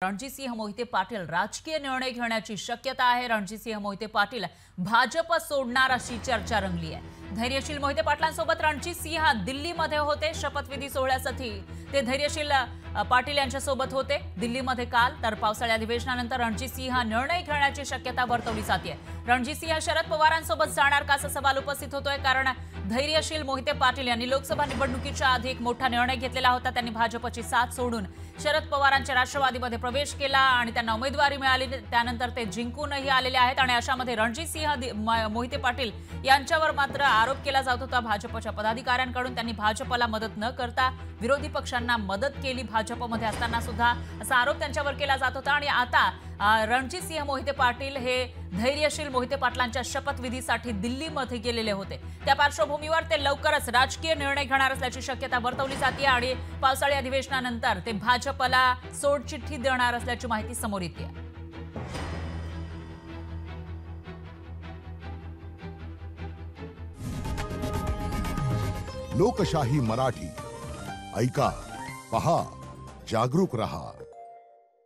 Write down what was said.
रणजितसिंह मोहिते पाटील राजकीय निर्णय घेण्याची शक्यता आहे। रणजितसिंह मोहिते पाटील भाजप सोडणार अशी चर्चा रंगली आहे। धैर्यशील मोहिते पाटलांसोबत रणजितसिंह दिल्लीमध्ये होते। शपथविधी सोहळ्यासाठी ते धैर्यशील पाटील यांच्यासोबत होते दिल्लीमध्ये काल। तर पावसाळी अधिवेशनानंतर रणजितसिंह निर्णय घेण्याची शक्यता वर्तवली जाते। रणजितसिंह शरद पवारांसोबत जाणार का असा सवाल उपस्थित होतोय, कारण धैर्यशील मोहिते पाटील यांनी लोकसभा निवडणुकीच्या आधी एक मोठा निर्णय घेतलेला होता। त्यांनी भाजपची साथ सोडून शरद पवारांच्या राष्ट्रवादीमध्ये प्रवेश केला आणि त्यांना उमेदवारी मिळाली। त्यानंतर ते जिंकूनही आलेले आहेत आणि अशामध्ये रणजितसिंह मोहिते पाटील यांच्यावर मात्र आरोप केला जात होता भाजपच्या पदाधिकाऱ्यांकडून। त्यांनी भाजपला मदत न करता विरोधी पक्षांना मदत केली भाजपमध्ये असताना सुद्धा, असा आरोप त्यांच्यावर केला जात होता। आणि आता रणजितसिंह मोहिते पाटील हे धैर्यशील मोहिते पाटलांच्या शपथविधीसाठी दिल्लीमध्ये गेलेले होते। त्या पार्श्वभूमीवर ते लवकरच राजकीय निर्णय घेणार असल्याची शक्यता वर्तवली जाते आणि पावसाळी अधिवेशनानंतर ते भाजपला सोडचिठ्ठी देणार असल्याची माहिती समोर येते। लोकशाही मराठी ऐका, पहा, जागरूक रहा।